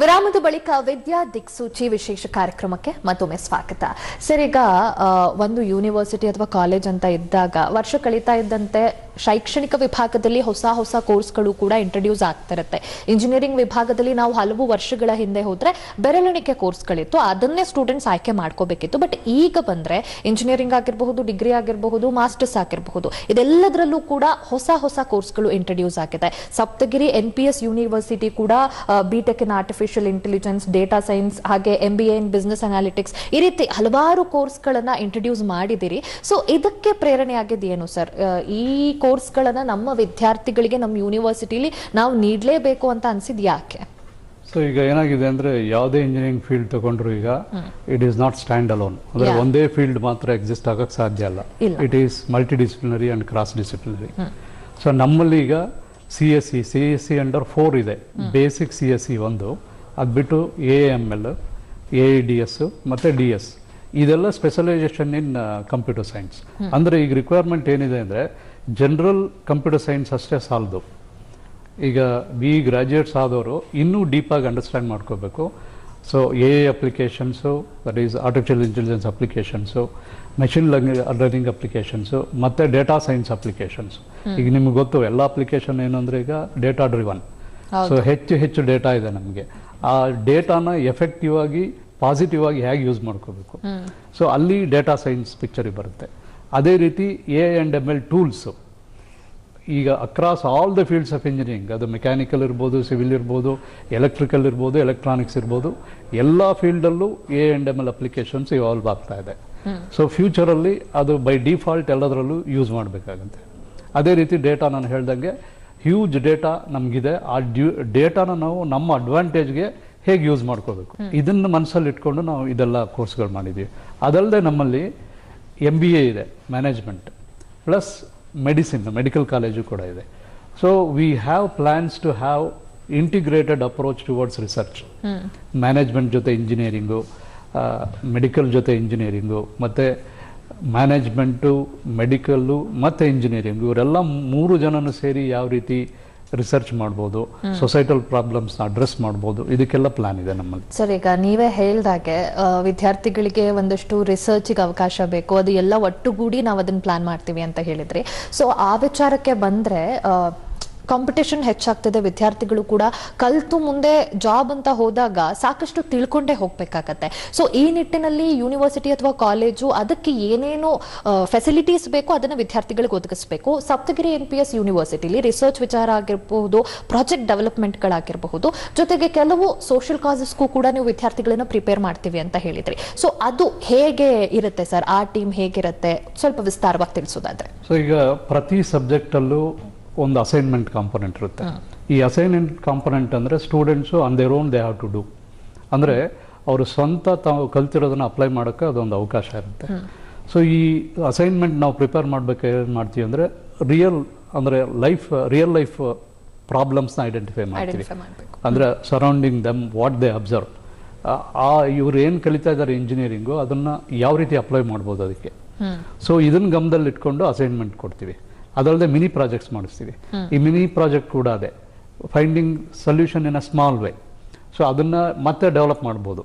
ವಿರಾಮದ ಬಳಿಕ ವಿದ್ಯಾ ದಿಕ್ಸೂಚಿ ವಿಶೇಷ ಕಾರ್ಯಕ್ರಮಕ್ಕೆ ಮತ್ತೊಮ್ಮೆ ಸ್ವಾಗತ. ಸರ್, ಈಗ ಒಂದು ಯೂನಿವರ್ಸಿಟಿ ಅಥವಾ ಕಾಲೇಜ್ ಅಂತ ಇದ್ದಾಗ ವರ್ಷ ಕಳೀತಾ ಇದ್ದಂತೆ ಶೈಕ್ಷಣಿಕ ವಿಭಾಗದಲ್ಲಿ ಹೊಸ ಕೋರ್ಸ್ಗಳು ಕೂಡ ಇಂಟ್ರೊಡ್ಯೂಸ್ ಆಗ್ತಿರುತ್ತೆ. ಇಂಜಿನಿಯರಿಂಗ್ ವಿಭಾಗದಲ್ಲಿ ನಾವು ಹಲವು ವರ್ಷಗಳ ಹಿಂದೆ ಹೋದ್ರೆ ಬೆರಳೆಣಿಕೆ ಕೋರ್ಸ್ಗಳಿತ್ತು, ಅದನ್ನೇ ಸ್ಟೂಡೆಂಟ್ಸ್ ಆಯ್ಕೆ ಮಾಡ್ಕೋಬೇಕಿತ್ತು. ಬಟ್ ಈಗ ಬಂದ್ರೆ ಇಂಜಿನಿಯರಿಂಗ್ ಆಗಿರಬಹುದು, ಡಿಗ್ರಿ ಆಗಿರಬಹುದು, ಮಾಸ್ಟರ್ಸ್ ಆಗಿರಬಹುದು, ಇದೆಲ್ಲದರಲ್ಲೂ ಕೂಡ ಹೊಸ ಕೋರ್ಸ್ಗಳು ಇಂಟ್ರೊಡ್ಯೂಸ್ ಆಗಿದೆ. ಸಪ್ತಗಿರಿ NPS ಯೂನಿವರ್ಸಿಟಿ ಕೂಡ BTech in artificial intelligence, data science, ಹಾಗೆ MBA ಇನ್ ಬಿಸ್ನೆಸ್ ಅನಾಲಿಟಿಕ್ಸ್, ಈ ರೀತಿ ಹಲವಾರು ಕೋರ್ಸ್ಗಳನ್ನ ಇಂಟ್ರೊಡ್ಯೂಸ್ ಮಾಡಿದಿರಿ. ಸೊ ಇದಕ್ಕೆ ಪ್ರೇರಣೆ ಆಗಿದ್ದು ಏನು ಸರ್? ಈ ಕೋರ್ಸ್ಗಳನ್ನ ನಮ್ಮ ವಿದ್ಯಾರ್ಥಿಗಳಿಗೆ ನಮ್ಮ ಯೂನಿವರ್ಸಿಟಿಲಿ ನಾವು ನೀಡಲೇಬೇಕು ಅಂತ ಅನ್ಸಿದ್ ಯಾಕೆ? ಸೊ ಈಗ ಏನಾಗಿದೆ ಅಂದ್ರೆ ಯಾವುದೇ ಇಂಜಿನಿಯರಿಂಗ್ ಫೀಲ್ಡ್ ತಗೊಂಡ್ರು ಈಗ it is not stand alone. ಅಂದ್ರೆ ಒಂದೇ ಫೀಲ್ಡ್ ಮಾತ್ರ ಎಕ್ಸಿಸ್ಟ್ ಆಗಕ್ಕೆ ಸಾಧ್ಯ ಅಲ್ಲ. It is multi disciplinary and cross disciplinary. So ನಮ್ಮಲ್ಲಿ ಈಗ CSE ಅಂಡರ್ 4 ಇದೆ. ಬೇಸಿಕ್ CSE ಒಂದು, ಅದು ಬಿಟ್ಟು AML, AEDS ಮತ್ತೆ DS, ಇದೆಲ್ಲ ಸ್ಪೆಷಲೈಸೇಷನ್ ಇನ್ ಕಂಪ್ಯೂಟರ್ ಸೈನ್ಸ್. ಅಂದ್ರೆ ಈಗ ರಿಕ್ವೈರ್ಮೆಂಟ್ ಏನಿದೆ ಅಂದ್ರೆ ಜನರಲ್ ಕಂಪ್ಯೂಟರ್ ಸೈನ್ಸ್ ಅಷ್ಟೇ ಸಾಲದು. ಈಗ ಗ್ರಾಜ್ಯುಯೇಟ್ಸ್ ಆದವರು ಇನ್ನೂ ಡೀಪಾಗಿ ಅಂಡರ್ಸ್ಟ್ಯಾಂಡ್ ಮಾಡ್ಕೋಬೇಕು. So AI applications, that is artificial intelligence applications, machine learning applications, ಮತ್ತು ಡೇಟಾ ಸೈನ್ಸ್ ಅಪ್ಲಿಕೇಶನ್ಸ್. ಈಗ ನಿಮ್ಗೆ ಗೊತ್ತು ಎಲ್ಲ ಅಪ್ಲಿಕೇಶನ್ ಏನು ಅಂದರೆ ಈಗ ಡೇಟಾ ಡ್ರಿವನ್. ಸೊ ಹೆಚ್ಚು ಡೇಟಾ ಇದೆ ನಮಗೆ. ಆ ಡೇಟಾನ ಎಫೆಕ್ಟಿವ್ ಆಗಿ ಪಾಸಿಟಿವ್ ಆಗಿ ಹೇಗೆ ಯೂಸ್ ಮಾಡ್ಕೋಬೇಕು, ಸೊ ಅಲ್ಲಿ ಡೇಟಾ ಸೈನ್ಸ್ ಪಿಕ್ಚರಿಗೆ ಬರುತ್ತೆ. ಅದೇ ರೀತಿ AI&ML ಟೂಲ್ಸು ಈಗ across all the fields of engineering, ಅದು ಮೆಕ್ಯಾನಿಕಲ್ ಇರ್ಬೋದು, ಸಿವಿಲ್ ಇರ್ಬೋದು, ಎಲೆಕ್ಟ್ರಿಕಲ್ ಇರ್ಬೋದು, ಎಲೆಕ್ಟ್ರಾನಿಕ್ಸ್ ಇರ್ಬೋದು, ಎಲ್ಲ ಫೀಲ್ಡಲ್ಲೂ AI&ML ಅಪ್ಲಿಕೇಶನ್ಸ್ ಇವಾಲ್ವ್ ಆಗ್ತಾ ಇದೆ. ಸೊ ಫ್ಯೂಚರಲ್ಲಿ ಅದು ಬೈ ಡಿಫಾಲ್ಟ್ ಎಲ್ಲದರಲ್ಲೂ ಯೂಸ್ ಮಾಡಬೇಕಾಗತ್ತೆ. ಅದೇ ರೀತಿ ಡೇಟಾ ನಾನು ಹೇಳ್ದಂಗೆ ಹ್ಯೂಜ್ ಡೇಟಾ ನಮಗಿದೆ. ಆ ಡೇಟಾನ ನಾವು ನಮ್ಮ ಅಡ್ವಾಂಟೇಜ್ಗೆ ಹೇಗೆ ಯೂಸ್ ಮಾಡ್ಕೋಬೇಕು, ಇದನ್ನು ಮನಸ್ಸಲ್ಲಿ ಇಟ್ಕೊಂಡು ನಾವು ಇದೆಲ್ಲ ಕೋರ್ಸ್ಗಳು ಮಾಡಿದ್ದೀವಿ. ಅದಲ್ಲದೆ ನಮ್ಮಲ್ಲಿ MBA ಇದೆ, ಮ್ಯಾನೇಜ್ಮೆಂಟ್ ಪ್ಲಸ್ ಮೆಡಿಕಲ್ ಕಾಲೇಜು ಕೂಡ ಇದೆ. So we have plans to have integrated approach towards research. Management ಜೊತೆ ಇಂಜಿನಿಯರಿಂಗು, ಮೆಡಿಕಲ್ ಜೊತೆ ಇಂಜಿನಿಯರಿಂಗು, ಮತ್ತು ಮ್ಯಾನೇಜ್ಮೆಂಟು, ಮೆಡಿಕಲ್ಲು ಮತ್ತು ಇಂಜಿನಿಯರಿಂಗು, ಇವರೆಲ್ಲ 3 ಜನನು ಸೇರಿ ಯಾವ ರೀತಿ ರಿಸರ್ಚ್ ಮಾಡ್ಬೋದು, ಸೊಸೈಟಲ್ ಪ್ರಾಬ್ಲಮ್ಸ್ನ ಅಡ್ರೆಸ್ ಮಾಡ್ಬೋದು, ಇದಕ್ಕೆಲ್ಲ ಪ್ಲಾನ್ ಇದೆ ನಮ್ಮಲ್ಲಿ. ಸರ್, ಈಗ ನೀವೇ ಹೇಳ್ದಾಗೆ ವಿದ್ಯಾರ್ಥಿಗಳಿಗೆ ಒಂದಷ್ಟು ರಿಸರ್ಚ್ಗೆ ಅವಕಾಶ ಬೇಕು, ಅದು ಎಲ್ಲ ಒಟ್ಟುಗೂಡಿ ನಾವು ಅದನ್ನ ಪ್ಲಾನ್ ಮಾಡ್ತೀವಿ ಅಂತ ಹೇಳಿದ್ರಿ. ಸೊ ಆ ವಿಚಾರಕ್ಕೆ ಬಂದ್ರೆ ಕಾಂಪಿಟೇಷನ್ ಹೆಚ್ಚಾಗ್ತದೆ. ವಿದ್ಯಾರ್ಥಿಗಳು ಕೂಡ ಕಲ್ತು ಮುಂದೆ ಜಾಬ್ ಅಂತ ಹೋದಾಗ ಸಾಕಷ್ಟು ತಿಳ್ಕೊಂಡೇ ಹೋಗ್ಬೇಕಾಗತ್ತೆ. ಸೊ ಈ ನಿಟ್ಟಿನಲ್ಲಿ ಯೂನಿವರ್ಸಿಟಿ ಅಥವಾ ಕಾಲೇಜು ಅದಕ್ಕೆ ಏನೇನು ಫೆಸಿಲಿಟೀಸ್ ಬೇಕು ಅದನ್ನ ವಿದ್ಯಾರ್ಥಿಗಳಿಗೆ ಒದಗಿಸಬೇಕು. ಸಪ್ತಗಿರಿ NPS ಯೂನಿವರ್ಸಿಟಿಲಿ ರಿಸರ್ಚ್ ವಿಚಾರ ಆಗಿರಬಹುದು, ಪ್ರಾಜೆಕ್ಟ್ ಡೆವಲಪ್ಮೆಂಟ್ಗಳಾಗಿರಬಹುದು, ಜೊತೆಗೆ ಕೆಲವು ಸೋಷಿಯಲ್ ಕಾಸಸ್ಗೂ ಕೂಡ ನೀವು ವಿದ್ಯಾರ್ಥಿಗಳನ್ನ ಪ್ರಿಪೇರ್ ಮಾಡ್ತೀವಿ ಅಂತ ಹೇಳಿದ್ರಿ. ಸೊ ಅದು ಹೇಗೆ ಇರುತ್ತೆ ಸರ್? ಆ ಟೀಮ್ ಹೇಗಿರುತ್ತೆ, ಸ್ವಲ್ಪ ವಿಸ್ತಾರವಾಗಿ ತಿಳಿಸೋದಾದ್ರೆ. ಸೊ ಈಗ ಪ್ರತಿ ಸಬ್ಜೆಕ್ಟಲ್ಲೂ ಒಂದು ಅಸೈನ್ಮೆಂಟ್ ಕಾಂಪೊನೆಂಟ್ ಇರುತ್ತೆ. ಈ ಅಸೈನ್ಮೆಂಟ್ ಕಾಂಪೊನೆಂಟ್ ಅಂದರೆ students on their own they have to do. ಅಂದರೆ ಅವರು ಸ್ವಂತ ತಾವು ಕಲ್ತಿರೋದನ್ನು ಅಪ್ಲೈ ಮಾಡೋಕ್ಕೆ ಅದೊಂದು ಅವಕಾಶ ಇರುತ್ತೆ. ಸೊ ಈ ಅಸೈನ್ಮೆಂಟ್ ನಾವು ಪ್ರಿಪೇರ್ ಮಾಡಬೇಕು ಏನು ಮಾಡ್ತೀವಿ ಅಂದರೆ ರಿಯಲ್ ಲೈಫ್ ಪ್ರಾಬ್ಲಮ್ಸ್ನ ಐಡೆಂಟಿಫೈ ಮಾಡ್ತೀವಿ. ಅಂದರೆ surrounding dum what they observe, ಇವ್ರು ಏನು ಕಲಿತಾ ಇದ್ದಾರೆ ಇಂಜಿನಿಯರಿಂಗು, ಅದನ್ನು ಯಾವ ರೀತಿ ಅಪ್ಲೈ ಮಾಡ್ಬೋದು ಅದಕ್ಕೆ. ಸೊ ಇದನ್ನು ಗಮನದಲ್ಲಿ ಇಟ್ಕೊಂಡು ಅಸೈನ್ಮೆಂಟ್ ಕೊಡ್ತೀವಿ. ಅದಲ್ಲದೆ ಮಿನಿ ಪ್ರಾಜೆಕ್ಟ್ಸ್ ಮಾಡಿಸ್ತೀವಿ. ಈ ಮಿನಿ ಪ್ರಾಜೆಕ್ಟ್ ಕೂಡ ಅದೇ finding solution in a small way. So ಅದನ್ನ ಮತ್ತೆ ಡೆವಲಪ್ ಮಾಡ್ಬೋದು.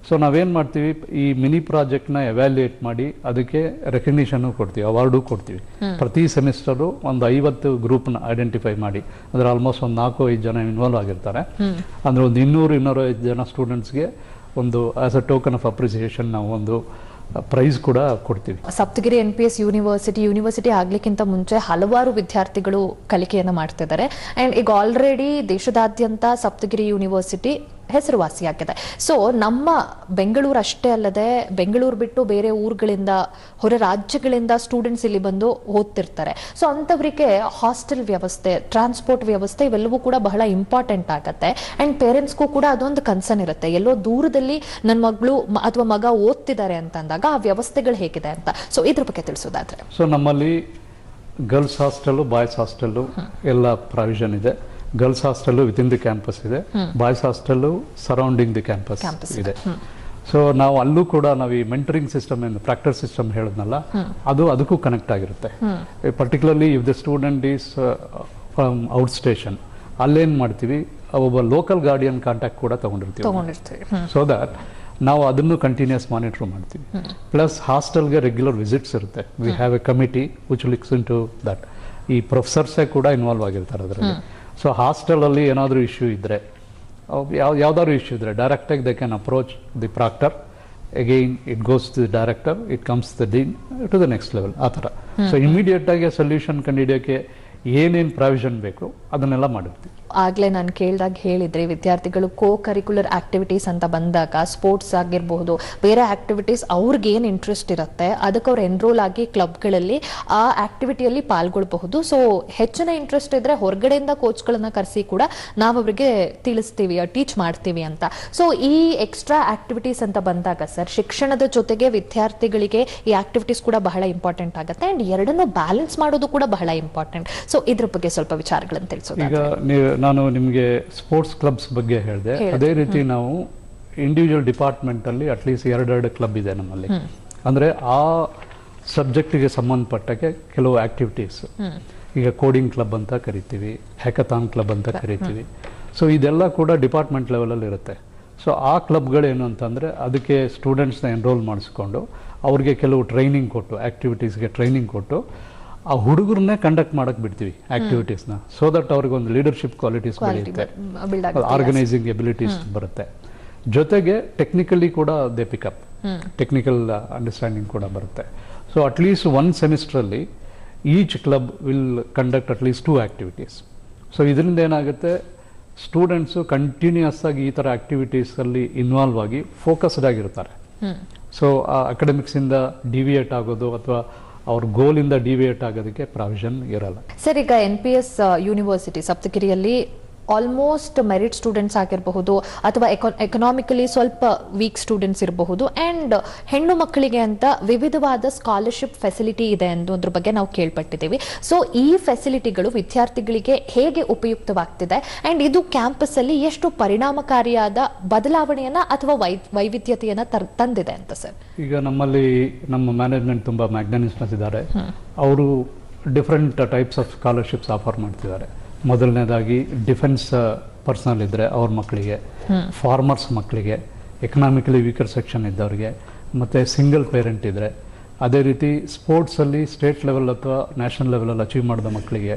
ಸೊ ನಾವೇನು ಮಾಡ್ತೀವಿ, ಈ ಮಿನಿ ಪ್ರಾಜೆಕ್ಟ್ನ ಎವ್ಯಾಲ್ಯೂಯೇಟ್ ಮಾಡಿ ಅದಕ್ಕೆ ರೆಕಗ್ನಿಷನ್ನು ಕೊಡ್ತೀವಿ, ಅವಾರ್ಡು ಕೊಡ್ತೀವಿ. ಪ್ರತಿ ಸೆಮಿಸ್ಟರು ಒಂದು 50 ಗ್ರೂಪ್ನ ಐಡೆಂಟಿಫೈ ಮಾಡಿ, ಅಂದರೆ ಆಲ್ಮೋಸ್ಟ್ ಒಂದು 4-5 ಜನ ಇನ್ವಾಲ್ವ್ ಆಗಿರ್ತಾರೆ. ಅಂದರೆ ಒಂದು 200-205 ಜನ ಸ್ಟೂಡೆಂಟ್ಸ್ಗೆ ಒಂದು as a token of appreciation ನಾವು ಒಂದು ಪ್ರೈಸ್ ಕೂಡ ಕೊಡ್ತೀವಿ. ಸಪ್ತಗಿರಿ NPS ಯೂನಿವರ್ಸಿಟಿ ಆಗ್ಲಿಕ್ಕಿಂತ ಮುಂಚೆ ಹಲವಾರು ವಿದ್ಯಾರ್ಥಿಗಳು ಕಲಿಕೆಯನ್ನು ಮಾಡ್ತಿದ್ದಾರೆ. ಅಂಡ್ ಈಗ ಆಲ್ರೆಡಿ ದೇಶದಾದ್ಯಂತ ಸಪ್ತಗಿರಿ ಯೂನಿವರ್ಸಿಟಿ ಹೆಸರುವಾಸಿಯಾಗಿದೆ. ಸೊ ನಮ್ಮ ಬೆಂಗಳೂರು ಅಷ್ಟೇ ಅಲ್ಲದೆ ಬೆಂಗಳೂರು ಬಿಟ್ಟು ಬೇರೆ ಊರುಗಳಿಂದ, ಹೊರ ರಾಜ್ಯಗಳಿಂದ ಸ್ಟೂಡೆಂಟ್ಸ್ ಇಲ್ಲಿ ಬಂದು ಓದ್ತಿರ್ತಾರೆ. ಸೊ ಅಂಥವರಿಗೆ ಹಾಸ್ಟೆಲ್ ವ್ಯವಸ್ಥೆ, ಟ್ರಾನ್ಸ್ಪೋರ್ಟ್ ವ್ಯವಸ್ಥೆ ಇವೆಲ್ಲವೂ ಕೂಡ ಬಹಳ ಇಂಪಾರ್ಟೆಂಟ್ ಆಗುತ್ತೆ. ಅಂಡ್ ಪೇರೆಂಟ್ಸ್ಗೂ ಕೂಡ ಅದೊಂದು ಕನ್ಸರ್ನ್ ಇರುತ್ತೆ, ಎಲ್ಲೋ ದೂರದಲ್ಲಿ ನನ್ನ ಮಗಳು ಅಥವಾ ಮಗ ಓದ್ತಿದ್ದಾರೆ ಅಂತ ಅಂದಾಗ ಆ ವ್ಯವಸ್ಥೆಗಳು ಹೇಗಿದೆ ಅಂತ. ಸೊ ಇದ್ರ ಬಗ್ಗೆ ತಿಳಿಸೋದಾದ್ರೆ. ಸೊ ನಮ್ಮಲ್ಲಿ ಗರ್ಲ್ಸ್ ಹಾಸ್ಟೆಲ್ಲು, ಬಾಯ್ಸ್ ಹಾಸ್ಟೆಲ್ಲು ಎಲ್ಲ ಪ್ರಾವಿಷನ್ ಇದೆ. Girls hostel within the campus ಇದೆ, boys hostel surrounding the campus ಇದೆ. ಸೊ ನಾವು ಅಲ್ಲೂ ಕೂಡ ನಾವು ಈ ಮೆಂಟರಿಂಗ್ ಸಿಸ್ಟಮ್ ಏನು ಪ್ರಾಕ್ಟೀಸ್ ಸಿಸ್ಟಮ್ ಹೇಳಿದ್ನಲ್ಲ, ಅದಕ್ಕೂ ಕನೆಕ್ಟ್ ಆಗಿರುತ್ತೆ. Particularly if the student is from outstation, ಅಲ್ಲೇನು ಮಾಡ್ತೀವಿ, ಒಬ್ಬ ಲೋಕಲ್ ಗಾರ್ಡಿಯನ್ ಕಾಂಟ್ಯಾಕ್ಟ್ ಕೂಡ ತಗೊಂಡಿರ್ತೀವಿ. ಸೊ ದಟ್ ನಾವು ಅದನ್ನು ಕಂಟಿನ್ಯೂಸ್ ಮಾನಿಟರ್ ಮಾಡ್ತೀವಿ. ಪ್ಲಸ್ ಹಾಸ್ಟೆಲ್ಗೆ ರೆಗ್ಯುಲರ್ ವಿಸಿಟ್ಸ್ ಇರುತ್ತೆ. We have a committee which looks into that. ಈ ಪ್ರೊಫೆಸರ್ಸೇ ಕೂಡ ಇನ್ವಾಲ್ವ್ ಆಗಿರ್ತಾರೆ ಅದರಲ್ಲಿ. ಸೊ ಹಾಸ್ಟೆಲಲ್ಲಿ ಏನಾದರೂ ಇಶ್ಯೂ ಇದ್ದರೆ, ಯಾವ್ದಾದ್ರು ಇಶ್ಯೂ ಇದ್ದರೆ ಡೈರೆಕ್ಟಾಗಿ they can approach the proctor. Again it goes to the director, it comes the dean to the next level, ಆ ಥರ. ಸೊ ಇಮಿಡಿಯೇಟ್ ಆಗಿ ಸೊಲ್ಯೂಷನ್ ಕಂಡುಹಿಡಿಯೋಕ್ಕೆ ಏನೇನು ಪ್ರಾವಿಷನ್ ಬೇಕು ಅದನ್ನೆಲ್ಲ ಮಾಡಿರ್ತೀವಿ. ಆಗ್ಲೇ ನಾನು ಕೇಳಿದಾಗ ಹೇಳಿದ್ರಿ, ವಿದ್ಯಾರ್ಥಿಗಳು ಕೋ ಕರಿಕ್ಯುಲರ್ ಆಕ್ಟಿವಿಟೀಸ್ ಅಂತ ಬಂದಾಗ ಸ್ಪೋರ್ಟ್ಸ್ ಆಗಿರಬಹುದು, ಬೇರೆ ಆಕ್ಟಿವಿಟೀಸ್ ಅವ್ರಿಗೆ ಏನು ಇಂಟ್ರೆಸ್ಟ್ ಇರುತ್ತೆ ಅದಕ್ಕೆ ಅವ್ರು ಎನ್ರೋಲ್ ಆಗಿ ಕ್ಲಬ್ಗಳಲ್ಲಿ ಆ ಆಕ್ಟಿವಿಟಿಯಲ್ಲಿ ಪಾಲ್ಗೊಳ್ಬಹುದು. ಸೊ ಹೆಚ್ಚಿನ ಇಂಟ್ರೆಸ್ಟ್ ಇದ್ರೆ ಹೊರಗಡೆಯಿಂದ ಕೋಚ್ಗಳನ್ನ ಕರೆಸಿ ಕೂಡ ನಾವು ಅವರಿಗೆ ತಿಳಿಸ್ತೀವಿ, ಟೀಚ್ ಮಾಡ್ತೀವಿ ಅಂತ. ಸೊ ಈ ಎಕ್ಸ್ಟ್ರಾ ಆಕ್ಟಿವಿಟೀಸ್ ಅಂತ ಬಂದಾಗ ಸರ್, ಶಿಕ್ಷಣದ ಜೊತೆಗೆ ವಿದ್ಯಾರ್ಥಿಗಳಿಗೆ ಈ ಆಕ್ಟಿವಿಟೀಸ್ ಕೂಡ ಬಹಳ ಇಂಪಾರ್ಟೆಂಟ್ ಆಗುತ್ತೆ ಅಂಡ್ ಎರಡನ್ನೂ ಬ್ಯಾಲೆನ್ಸ್ ಮಾಡೋದು ಕೂಡ ಬಹಳ ಇಂಪಾರ್ಟೆಂಟ್. ಸೊ ಇದ್ರ ಬಗ್ಗೆ ಸ್ವಲ್ಪ ವಿಚಾರಗಳನ್ನು ತಿಳಿಸೋದು. ಈಗ ನಾನು ನಿಮಗೆ ಸ್ಪೋರ್ಟ್ಸ್ ಕ್ಲಬ್ಸ್ ಬಗ್ಗೆ ಹೇಳಿದೆ, ಅದೇ ರೀತಿ ನಾವು ಇಂಡಿವಿಜುವಲ್ ಡಿಪಾರ್ಟ್ಮೆಂಟ್ ಅಲ್ಲಿ ಅಟ್ಲೀಸ್ಟ್ 2 ಕ್ಲಬ್ ಇದೆ ನಮ್ಮಲ್ಲಿ. ಅಂದ್ರೆ ಆ ಸಬ್ಜೆಕ್ಟಿಗೆ ಸಂಬಂಧಪಟ್ಟಕ್ಕೆ ಕೆಲವು ಆಕ್ಟಿವಿಟೀಸ್, ಈಗ ಕೋಡಿಂಗ್ ಕ್ಲಬ್ ಅಂತ ಕರಿತೀವಿ, ಹ್ಯಾಕಥಾನ್ ಕ್ಲಬ್ ಅಂತ ಕರಿತೀವಿ. ಸೊ ಇದೆಲ್ಲ ಕೂಡ ಡಿಪಾರ್ಟ್ಮೆಂಟ್ ಲೆವೆಲಲ್ಲಿ ಇರುತ್ತೆ. ಸೊ ಆ ಕ್ಲಬ್ಗಳೇನು ಅಂತಂದರೆ ಅದಕ್ಕೆ ಸ್ಟೂಡೆಂಟ್ಸ್ನ ಎನ್ರೋಲ್ ಮಾಡಿಸ್ಕೊಂಡು ಅವ್ರಿಗೆ ಕೆಲವು ಟ್ರೈನಿಂಗ್ ಕೊಟ್ಟು, ಆ್ಯಕ್ಟಿವಿಟೀಸ್ಗೆ ಟ್ರೈನಿಂಗ್ ಕೊಟ್ಟು ಆ ಹುಡುಗರನ್ನೇ ಕಂಡಕ್ಟ್ ಮಾಡಕ್ಕೆ ಬಿಡ್ತೀವಿ ಆ್ಯಕ್ಟಿವಿಟೀಸ್ನ. ಸೊ ದಟ್ ಅವ್ರಿಗೆ ಒಂದು ಲೀಡರ್ಶಿಪ್ ಕ್ವಾಲಿಟೀಸ್ ಬೆಳೆಯುತ್ತೆ, ಆರ್ಗನೈಸಿಂಗ್ ಎಬಿಲಿಟೀಸ್ ಬರುತ್ತೆ. ಜೊತೆಗೆ ಟೆಕ್ನಿಕಲಿ ಕೂಡ ದೇ ಪಿಕಪ್, ಟೆಕ್ನಿಕಲ್ ಅಂಡರ್ಸ್ಟ್ಯಾಂಡಿಂಗ್ ಕೂಡ ಬರುತ್ತೆ. ಸೊ ಅಟ್ಲೀಸ್ಟ್ 1 ಸೆಮಿಸ್ಟ್ರಲ್ಲಿ each club will conduct at least 2 activities. So ಇದರಿಂದ ಏನಾಗುತ್ತೆ, ಸ್ಟೂಡೆಂಟ್ಸು ಕಂಟಿನ್ಯೂಸ್ ಆಗಿ ಈ ಥರ ಆ್ಯಕ್ಟಿವಿಟೀಸಲ್ಲಿ ಇನ್ವಾಲ್ವ್ ಆಗಿ ಫೋಕಸ್ಡ್ ಆಗಿರ್ತಾರೆ. ಸೊ ಆ ಅಕಾಡೆಮಿಕ್ಸಿಂದ ಡಿವಿಯೇಟ್ ಆಗೋದು ಅಥವಾ ಅವ್ರ ಗೋಲಿಂದ ಡಿವಿಯೇಟ್ ಆಗೋದಕ್ಕೆ ಪ್ರಾವಿಷನ್ ಇರಲ್ಲ. ಸರ್, ಈಗ NPS ಯೂನಿವರ್ಸಿಟಿ ಸಪ್ತಗಿರಿಯಲ್ಲಿ ಆಲ್ಮೋಸ್ಟ್ ಮೆರಿಟ್ ಸ್ಟೂಡೆಂಟ್ಸ್ ಆಗಿರಬಹುದು ಅಥವಾ ಎಕನಾಮಿಕಲಿ ಸ್ವಲ್ಪ ವೀಕ್ ಸ್ಟೂಡೆಂಟ್ಸ್ ಇರಬಹುದು ಅಂಡ್ ಹೆಣ್ಣು ಮಕ್ಕಳಿಗೆ ಅಂತ ವಿವಿಧವಾದ ಸ್ಕಾಲರ್ಶಿಪ್ ಫೆಸಿಲಿಟಿ ಇದೆ ಅನ್ನೋದ್ರ ಬಗ್ಗೆ ನಾವು ಕೇಳ್ಪಟ್ಟಿದ್ದೀವಿ. ಸೊ ಈ ಫೆಸಿಲಿಟಿಗಳು ವಿದ್ಯಾರ್ಥಿಗಳಿಗೆ ಹೇಗೆ ಉಪಯುಕ್ತವಾಗ್ತಿದೆ ಅಂಡ್ ಇದು ಕ್ಯಾಂಪಸ್ ಅಲ್ಲಿ ಎಷ್ಟು ಪರಿಣಾಮಕಾರಿಯಾದ ಬದಲಾವಣೆಯನ್ನ ಅಥವಾ ವೈವಿಧ್ಯತೆಯನ್ನ ತಂದಿದೆ ಅಂತ ಸರ್? ಈಗ ನಮ್ಮಲ್ಲಿ ನಮ್ಮ ಮ್ಯಾನೇಜ್ಮೆಂಟ್ ತುಂಬಾ ಮ್ಯಾಗ್ನಾನಿಮಸ್ ಇದ್ದಾರೆ. ಅವರು different types of scholarships offer ಮಾಡ್ತಿದ್ದಾರೆ. ಮೊದಲನೇದಾಗಿ ಡಿಫೆನ್ಸ್ ಪರ್ಸನಲ್ ಇದ್ದರೆ ಅವ್ರ ಮಕ್ಕಳಿಗೆ, ಫಾರ್ಮರ್ಸ್ ಮಕ್ಕಳಿಗೆ, ಎಕನಾಮಿಕಲಿ ವೀಕರ್ ಸೆಕ್ಷನ್ ಇದ್ದವ್ರಿಗೆ, ಮತ್ತು ಸಿಂಗಲ್ ಪೇರೆಂಟ್ ಇದ್ದರೆ, ಅದೇ ರೀತಿ ಸ್ಪೋರ್ಟ್ಸಲ್ಲಿ ಸ್ಟೇಟ್ ಲೆವೆಲ್ ಅಥವಾ ನ್ಯಾಷನಲ್ ಲೆವೆಲಲ್ಲಿ ಅಚೀವ್ ಮಾಡಿದ ಮಕ್ಕಳಿಗೆ,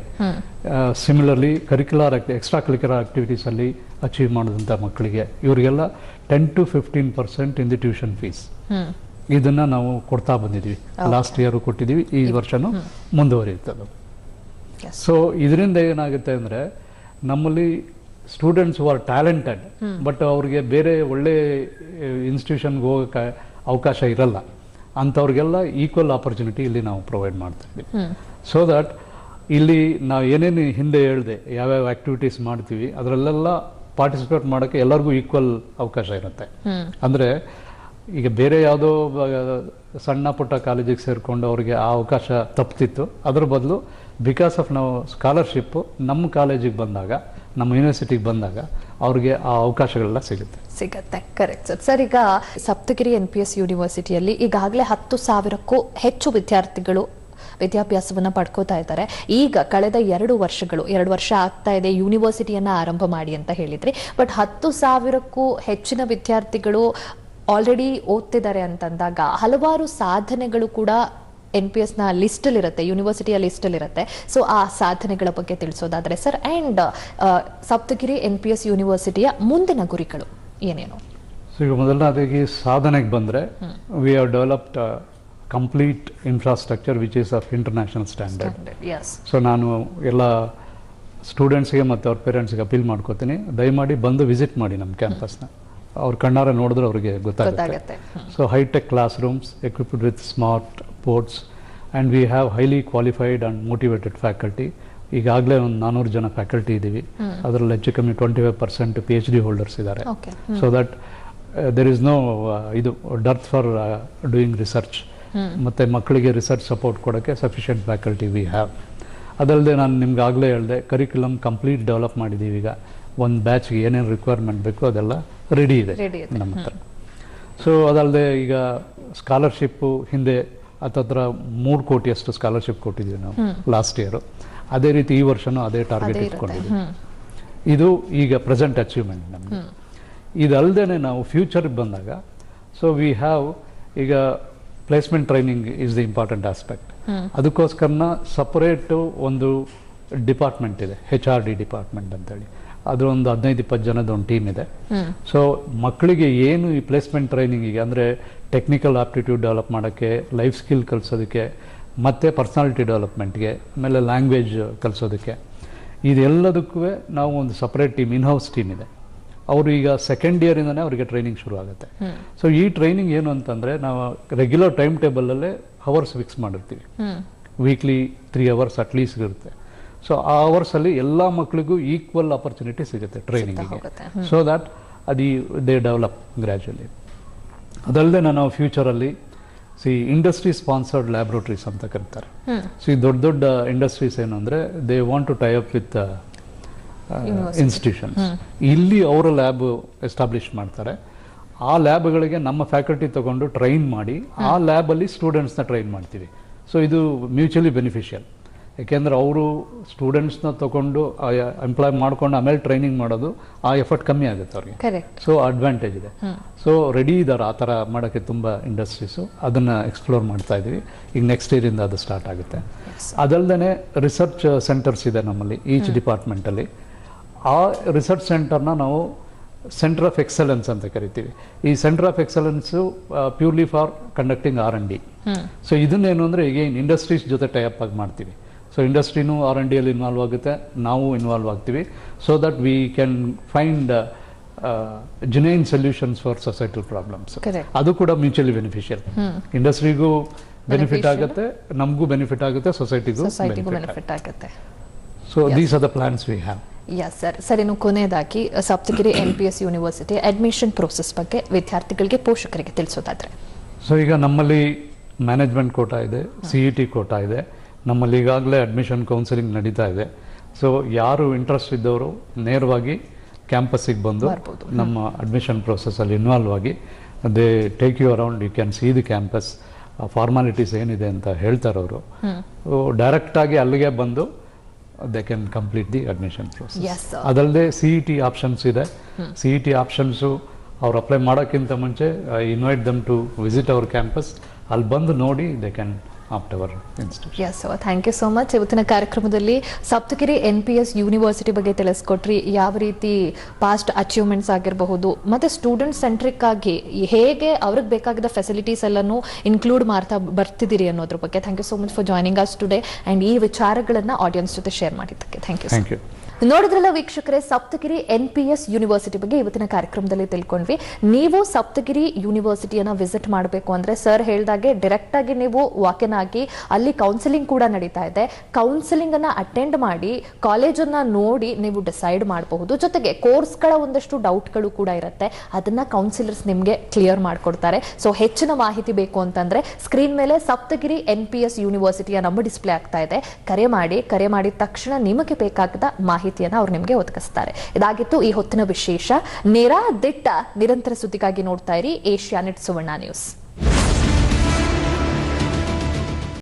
ಸಿಮಿಲರ್ಲಿ ಎಕ್ಸ್ಟ್ರಾ ಕರಿಕ್ಯುಲರ್ ಆಕ್ಟಿವಿಟೀಸಲ್ಲಿ ಅಚೀವ್ ಮಾಡಿದಂಥ ಮಕ್ಕಳಿಗೆ, ಇವರಿಗೆಲ್ಲ 10 to 15% in the tuition fees. ಇದನ್ನು ನಾವು ಕೊಡ್ತಾ ಬಂದಿದ್ದೀವಿ. ಲಾಸ್ಟ್ ಇಯರು ಕೊಟ್ಟಿದ್ದೀವಿ, ಈ ವರ್ಷನೂ ಮುಂದುವರಿಯುತ್ತದೆ. ಸೊ ಇದರಿಂದ ಏನಾಗುತ್ತೆ ಅಂದರೆ ನಮ್ಮಲ್ಲಿ ಸ್ಟೂಡೆಂಟ್ಸ್ ಆರ್ ಟ್ಯಾಲೆಂಟೆಡ್, ಬಟ್ ಅವ್ರಿಗೆ ಬೇರೆ ಒಳ್ಳೆ ಇನ್ಸ್ಟಿಟ್ಯೂಷನ್ಗೆ ಹೋಗೋಕ್ಕೆ ಅವಕಾಶ ಇರಲ್ಲ. ಅಂಥವ್ರಿಗೆಲ್ಲ ಈಕ್ವಲ್ ಆಪರ್ಚುನಿಟಿ ಇಲ್ಲಿ ನಾವು ಪ್ರೊವೈಡ್ ಮಾಡ್ತಾ ಇದ್ದೀವಿ. ಸೊ ದಟ್ ಇಲ್ಲಿ ನಾವು ಏನೇನು ಹಿಂದೆ ಹೇಳಿದೆ ಯಾವ್ಯಾವ ಆ್ಯಕ್ಟಿವಿಟೀಸ್ ಮಾಡ್ತೀವಿ ಅದರಲ್ಲೆಲ್ಲ ಪಾರ್ಟಿಸಿಪೇಟ್ ಮಾಡೋಕ್ಕೆ ಎಲ್ಲರಿಗೂ ಈಕ್ವಲ್ ಅವಕಾಶ ಇರುತ್ತೆ. ಅಂದರೆ ಈಗ ಬೇರೆ ಯಾವುದೋ ಸಣ್ಣ ಪುಟ್ಟ ಕಾಲೇಜಿಗೆ ಸೇರಿಕೊಂಡು ಅವ್ರಿಗೆ ಆ ಅವಕಾಶ ತಪ್ಪಿತ್ತು. ಅದರ ಬದಲು ಬಿಕಾಸ್ ಆಫ್ ನಾವು ಸ್ಕಾಲರ್ಶಿಪ್ಪು ನಮ್ಮ ಕಾಲೇಜಿಗೆ ಬಂದಾಗ, ನಮ್ಮ ಯೂನಿವರ್ಸಿಟಿಗೆ ಬಂದಾಗ ಅವ್ರಿಗೆ ಆ ಅವಕಾಶಗಳೆಲ್ಲ ಸಿಗುತ್ತೆ. Correct sir. ಸರ್, ಈಗ ಸಪ್ತಗಿರಿ NPS ಯೂನಿವರ್ಸಿಟಿಯಲ್ಲಿ ಈಗಾಗಲೇ 10,000ಕ್ಕೂ ಹೆಚ್ಚು ವಿದ್ಯಾರ್ಥಿಗಳು ವಿದ್ಯಾಭ್ಯಾಸವನ್ನು ಪಡ್ಕೋತಾ ಇದ್ದಾರೆ. ಈಗ ಕಳೆದ 2 ವರ್ಷ ಆಗ್ತಾ ಇದೆ ಯೂನಿವರ್ಸಿಟಿಯನ್ನ ಆರಂಭ ಮಾಡಿ ಅಂತ ಹೇಳಿದ್ರಿ. ಬಟ್ 10,000ಕ್ಕೂ ಹೆಚ್ಚಿನ ವಿದ್ಯಾರ್ಥಿಗಳು ಆಲ್ರೆಡಿ ಓದ್ತಿದ್ದಾರೆ ಅಂತಂದಾಗ ಹಲವಾರು ಸಾಧನೆಗಳು ಕೂಡ NPS ನ ಲಿಸ್ಟಲ್ಲಿ ಇರುತ್ತೆ, ಯೂನಿವರ್ಸಿಟಿಯ ಲಿಸ್ಟಲ್ಲಿ ಇರುತ್ತೆ. ಸೊ ಆ ಸಾಧನೆಗಳ ಬಗ್ಗೆ ತಿಳಿಸೋದಾದ್ರೆ ಸರ್, ಅಂಡ್ ಸಪ್ತಗಿರಿ NPS ಯೂನಿವರ್ಸಿಟಿಯ ಮುಂದಿನ ಗುರಿಗಳು ಏನೇನು? ಸೊ ಈಗ ಮೊದಲನೇದಾಗಿ ಸಾಧನೆಗೆ ಬಂದರೆ, we have developed complete infrastructure which is of international standard. So ನಾನು ಎಲ್ಲ ಸ್ಟೂಡೆಂಟ್ಸ್ಗೆ ಮತ್ತು ಅವ್ರ ಪೇರೆಂಟ್ಸ್ಗೆ ಅಪೀಲ್ ಮಾಡ್ಕೋತೀನಿ, ದಯಮಾಡಿ ಬಂದು ವಿಸಿಟ್ ಮಾಡಿ ನಮ್ಮ ಕ್ಯಾಂಪಸ್ನ. ಅವ್ರ ಕಣ್ಣಾರೆ ನೋಡಿದ್ರೆ ಅವ್ರಿಗೆ ಗೊತ್ತಾಗುತ್ತೆ. So hi-tech classrooms equipped with smart boards and we have highly qualified and motivated faculty. ಈಗಾಗಲೇ ಒಂದು 400 ಜನ ಫ್ಯಾಕಲ್ಟಿ ಇದ್ದೀವಿ. ಅದರಲ್ಲಿ ಹೆಚ್ಚು ಕಮ್ಮಿ 25% PhD ಹೋಲ್ಡರ್ಸ್ ಇದ್ದಾರೆ. So that there is no dearth for doing research. ಮತ್ತು ಮಕ್ಕಳಿಗೆ ರಿಸರ್ಚ್ ಸಪೋರ್ಟ್ ಕೊಡೋಕ್ಕೆ ಸಫಿಷಿಯೆಂಟ್ ಫ್ಯಾಕಲ್ಟಿ ವಿ ಹ್ಯಾವ್. ಅದಲ್ಲದೆ ನಾನು ನಿಮ್ಗೆ ಆಗಲೇ ಹೇಳಿದೆ, ಕರಿಕ್ಯುಲಮ್ ಕಂಪ್ಲೀಟ್ ಡೆವಲಪ್ ಮಾಡಿದ್ದೀವಿ. ಈಗ ಒಂದು ಬ್ಯಾಚ್ಗೆ ಏನೇನು ರಿಕ್ವೈರ್ಮೆಂಟ್ ಬೇಕು ಅದೆಲ್ಲ ರೆಡಿ ಇದೆ ನಮ್ಮ ಹತ್ರ. ಸೊ ಅದಲ್ಲದೆ ಈಗ ಸ್ಕಾಲರ್ಶಿಪ್ಪು ಹಿಂದೆ ಹತ್ತತ್ರ 3 ಕೋಟಿಯಷ್ಟು ಸ್ಕಾಲರ್ಶಿಪ್ ಕೊಟ್ಟಿದ್ದೀವಿ ನಾವು ಲಾಸ್ಟ್ ಇಯರು. ಅದೇ ರೀತಿ ಈ ವರ್ಷನೂ ಅದೇ ಟಾರ್ಗೆಟ್ ಇಟ್ಕೊಂಡಿದ್ದೀವಿ. ಇದು ಈಗ ಪ್ರೆಸೆಂಟ್ ಅಚೀವ್ಮೆಂಟ್ ನಮಗೆ. ಇದಲ್ಲದೆ ನಾವು ಫ್ಯೂಚರ್ಗೆ ಬಂದಾಗ ಸೊ ವಿ ಹ್ಯಾವ್ ಈಗ placement training is the important aspect. ಅದಕ್ಕೋಸ್ಕರನ ಸಪರೇಟು ಒಂದು ಡಿಪಾರ್ಟ್ಮೆಂಟ್ ಇದೆ, HRD ಡಿಪಾರ್ಟ್ಮೆಂಟ್ ಅಂತೇಳಿ. ಅದು ಒಂದು 15-20 ಜನದ ಒಂದು ಟೀಮ್ ಇದೆ. ಸೊ ಮಕ್ಕಳಿಗೆ ಏನು ಈ ಪ್ಲೇಸ್ಮೆಂಟ್ ಟ್ರೈನಿಂಗಿಗೆ ಅಂದರೆ ಟೆಕ್ನಿಕಲ್ ಆಪ್ಟಿಟ್ಯೂಡ್ ಡೆವಲಪ್ ಮಾಡೋಕ್ಕೆ, ಲೈಫ್ ಸ್ಕಿಲ್ ಕಲಿಸೋದಕ್ಕೆ, ಮತ್ತು ಪರ್ಸನಾಲಿಟಿ ಡೆವಲಪ್ಮೆಂಟ್ಗೆ, ಆಮೇಲೆ ಲ್ಯಾಂಗ್ವೇಜ್ ಕಲಿಸೋದಕ್ಕೆ, ಇದೆಲ್ಲದಕ್ಕೂ ನಾವು ಒಂದು ಸಪ್ರೇಟ್ ಟೀಮ್, ಇನ್ಹೌಸ್ ಟೀಮ್ ಇದೆ. ಅವರು ಈಗ ಸೆಕೆಂಡ್ ಇಯರಿಂದನೇ ಅವರಿಗೆ ಟ್ರೈನಿಂಗ್ ಶುರು ಆಗುತ್ತೆ. ಸೊ ಈ ಟ್ರೈನಿಂಗ್ ಏನು ಅಂತಂದರೆ ನಾವು ರೆಗ್ಯುಲರ್ ಟೈಮ್ ಟೇಬಲಲ್ಲೇ ಅವರ್ಸ್ ಫಿಕ್ಸ್ ಮಾಡಿರ್ತೀವಿ. ವೀಕ್ಲಿ 3 hours ಅಟ್ಲೀಸ್ಟ್ ಇರುತ್ತೆ. ಸೊ ಆ ಅವರ್ಸಲ್ಲಿ ಎಲ್ಲ ಮಕ್ಕಳಿಗೂ ಈಕ್ವಲ್ ಆಪರ್ಚುನಿಟಿ ಸಿಗುತ್ತೆ ಟ್ರೈನಿಂಗಿಗೆ, so that they develop gradually. ಅದಲ್ಲದೆ ನಾವು ಫ್ಯೂಚರಲ್ಲಿ ಇಂಡಸ್ಟ್ರಿ ಸ್ಪಾನ್ಸರ್ಡ್ ಲ್ಯಾಬ್ರೋಟರೀಸ್ ಅಂತ ಕರೀತಾರೆ. ಸೊ ಈ ದೊಡ್ಡ ದೊಡ್ಡ ಇಂಡಸ್ಟ್ರೀಸ್ ಏನು ಅಂದರೆ they want to tie up with institutions. ಇಲ್ಲಿ ಅವರ ಲ್ಯಾಬ್ ಎಸ್ಟಾಬ್ಲಿಷ್ ಮಾಡ್ತಾರೆ. ಆ ಲ್ಯಾಬ್ಗಳಿಗೆ ನಮ್ಮ ಫ್ಯಾಕಲ್ಟಿ ತಗೊಂಡು ಟ್ರೈನ್ ಮಾಡಿ ಆ ಲ್ಯಾಬಲ್ಲಿ ಸ್ಟೂಡೆಂಟ್ಸ್ನ ಟ್ರೈನ್ ಮಾಡ್ತೀವಿ. ಸೊ ಇದು ಮ್ಯೂಚುವಲಿ ಬೆನಿಫಿಷಿಯಲ್. ಯಾಕೆಂದರೆ ಅವರು ಸ್ಟೂಡೆಂಟ್ಸ್ನ ತಗೊಂಡು ಎಂಪ್ಲಾಯ್ ಮಾಡ್ಕೊಂಡು ಆಮೇಲೆ ಟ್ರೈನಿಂಗ್ ಮಾಡೋದು, ಆ ಎಫರ್ಟ್ ಕಮ್ಮಿ ಆಗುತ್ತೆ ಅವ್ರಿಗೆ. ಸೊ ಅಡ್ವಾಂಟೇಜ್ ಇದೆ. ಸೊ ರೆಡಿ ಇದ್ದಾರೆ ಆ ಥರ ಮಾಡೋಕ್ಕೆ ತುಂಬ ಇಂಡಸ್ಟ್ರೀಸು. ಅದನ್ನು ಎಕ್ಸ್ಪ್ಲೋರ್ ಮಾಡ್ತಾ ಇದ್ದೀವಿ. ಈಗ ನೆಕ್ಸ್ಟ್ ಇಯರಿಂದ ಅದು ಸ್ಟಾರ್ಟ್ ಆಗುತ್ತೆ. ಅದಲ್ಲದೆ ರಿಸರ್ಚ್ ಸೆಂಟರ್ಸ್ ಇದೆ ನಮ್ಮಲ್ಲಿ ಈಚ್ ಡಿಪಾರ್ಟ್ಮೆಂಟಲ್ಲಿ. ಆ ರಿಸರ್ಚ್ ಸೆಂಟರ್ನ ನಾವು ಸೆಂಟರ್ ಆಫ್ ಎಕ್ಸಲೆನ್ಸ್ ಅಂತ ಕರಿತೀವಿ. ಈ centre of excellence purely for conducting R&D. So ಇದನ್ನೇನು ಅಂದರೆ ಈಗ ಇಂಡಸ್ಟ್ರೀಸ್ ಜೊತೆ ಟೈಅಪ್ ಆಗಿ ಮಾಡ್ತೀವಿ. ಸೊ ಇಂಡಸ್ಟ್ರಿನೂ R&Dಯಲ್ಲಿ ಇನ್ವಾಲ್ವ್ ಆಗುತ್ತೆ, ನಾವು ಇನ್ವಾಲ್ವ್ ಆಗ್ತೀವಿ. So that we can find genuine solutions for societal problems. ಅದು ಕೂಡ ಮ್ಯೂಚುವಲಿ ಬೆನಿಫಿಷಿಯಲ್. ಇಂಡಸ್ಟ್ರಿಗೂ ಬೆನಿಫಿಟ್ ಆಗುತ್ತೆ, ನಮಗೂ ಬೆನಿಫಿಟ್ ಆಗುತ್ತೆ, ಸೊಸೈಟಿಗೂ ಬೆನಿಫಿಟ್ ಆಗುತ್ತೆ. So these are the plans we have. Yes sir. Sir, ಇನ್ನು ಕೊನೆಯದಾಗಿ Saptagiri NPS university admission process ಬಗ್ಗೆ ವಿದ್ಯಾರ್ಥಿಗಳಿಗೆ, ಪೋಷಕರಿಗೆ ತಿಳಿಸೋದಾದ್ರೆ. ಸೊ ಈಗ ನಮ್ಮಲ್ಲಿ ಮ್ಯಾನೇಜ್ಮೆಂಟ್ ಕೋಟಾ ಇದೆ, CET ಕೋಟಾ ಇದೆ. ನಮ್ಮಲ್ಲಿ ಈಗಾಗಲೇ ಅಡ್ಮಿಷನ್ ಕೌನ್ಸಿಲಿಂಗ್ ನಡೀತಾ ಇದೆ. ಸೊ ಯಾರು ಇಂಟ್ರೆಸ್ಟ್ ಇದ್ದವರು ನೇರವಾಗಿ ಕ್ಯಾಂಪಸ್ಸಿಗೆ ಬಂದು ನಮ್ಮ ಅಡ್ಮಿಷನ್ ಪ್ರೋಸೆಸ್ಸಲ್ಲಿ ಇನ್ವಾಲ್ವ್ ಆಗಿ they take you around, you can see the campus, formalities ಏನಿದೆ ಅಂತ ಹೇಳ್ತಾರೆ ಅವರು. ಡೈರೆಕ್ಟಾಗಿ ಅಲ್ಲಿಗೆ ಬಂದು they can complete the admission process. Yes, sir. ಅದಲ್ಲದೆ CET ಆಪ್ಷನ್ಸ್ ಇದೆ. CET ಆಪ್ಷನ್ಸು ಅವ್ರು ಅಪ್ಲೈ ಮಾಡೋಕ್ಕಿಂತ ಮುಂಚೆ invite them to visit our campus. ಅಲ್ಲಿ ಬಂದು ನೋಡಿ they can opt our institution. Yes, thank you so much. ಇವತ್ತಿನ ಕಾರ್ಯಕ್ರಮದಲ್ಲಿ ಸಪ್ತಗಿರಿ NPS ಯೂನಿವರ್ಸಿಟಿ ಬಗ್ಗೆ ತಿಳಿಸ್ಕೊಟ್ರಿ. ಯಾವ ರೀತಿ ಪಾಸ್ಟ್ ಅಚೀವ್ಮೆಂಟ್ಸ್ ಆಗಿರಬಹುದು, ಮತ್ತು ಸ್ಟೂಡೆಂಟ್ ಸೆಂಟ್ರಿಕ್ ಆಗಿ ಹೇಗೆ ಅವ್ರಿಗೆ ಬೇಕಾಗಿದ್ದ ಫೆಸಿಲಿಟೀಸ್ ಎಲ್ಲನೂ ಇನ್ಕ್ಲೂಡ್ ಮಾಡ್ತಾ ಬರ್ತಿದ್ದೀರಿ ಅನ್ನೋದ್ರ ಬಗ್ಗೆ. Thank you so much for joining us today and ಈ ವಿಚಾರಗಳನ್ನು ಆಡಿಯನ್ಸ್ ಜೊತೆ ಶೇರ್ ಮಾಡಿದ್ದಕ್ಕೆ ಥ್ಯಾಂಕ್ ಯು. Thank you. ನೋಡಿದ್ರಲ್ಲ ವೀಕ್ಷಕರೇ, ಸಪ್ತಗಿರಿ NPS ಯೂನಿವರ್ಸಿಟಿ ಬಗ್ಗೆ ಇವತ್ತಿನ ಕಾರ್ಯಕ್ರಮದಲ್ಲಿ ತಿಳ್ಕೊಂಡ್ವಿ. ನೀವು ಸಪ್ತಗಿರಿ ಯೂನಿವರ್ಸಿಟಿಯನ್ನ ವಿಸಿಟ್ ಮಾಡಬೇಕು ಅಂದ್ರೆ ಸರ್ ಹೇಳ್ದಾಗೆ ಡೈರೆಕ್ಟ್ ಆಗಿ ನೀವು ವಾಕಿನ್ ಆಗಿ, ಅಲ್ಲಿ ಕೌನ್ಸಿಲಿಂಗ್ ಕೂಡ ನಡೀತಾ ಇದೆ. ಕೌನ್ಸಿಲಿಂಗ್ ಅನ್ನ ಅಟೆಂಡ್ ಮಾಡಿ ಕಾಲೇಜನ್ನ ನೋಡಿ ನೀವು ಡಿಸೈಡ್ ಮಾಡಬಹುದು. ಜೊತೆಗೆ ಕೋರ್ಸ್ಗಳ ಒಂದಷ್ಟು ಡೌಟ್ಗಳು ಕೂಡ ಇರುತ್ತೆ, ಅದನ್ನ ಕೌನ್ಸಿಲರ್ಸ್ ನಿಮಗೆ ಕ್ಲಿಯರ್ ಮಾಡ್ಕೊಡ್ತಾರೆ. ಸೊ ಹೆಚ್ಚಿನ ಮಾಹಿತಿ ಬೇಕು ಅಂತಂದ್ರೆ ಸ್ಕ್ರೀನ್ ಮೇಲೆ ಸಪ್ತಗಿರಿ NPS ಯೂನಿವರ್ಸಿಟಿಯ ನಂಬರ್ ಡಿಸ್ಪ್ಲೇ ಆಗ್ತಾ ಇದೆ. ಕರೆ ಮಾಡಿದ ತಕ್ಷಣ ನಿಮಗೆ ಬೇಕಾದ ಮಾಹಿತಿಯನ್ನು ಅವ್ರು ನಿಮಗೆ ಒದಗಿಸ್ತಾರೆ. ಇದಾಗಿತ್ತು ಈ ಹೊತ್ತಿನ ವಿಶೇಷ. ನೇರ ದಿಟ್ಟ ನಿರಂತರ ಸುದ್ದಿಗಾಗಿ ನೋಡ್ತಾ ಇರಿ ಏಷ್ಯಾನೆಟ್ ಸುವರ್ಣ ನ್ಯೂಸ್.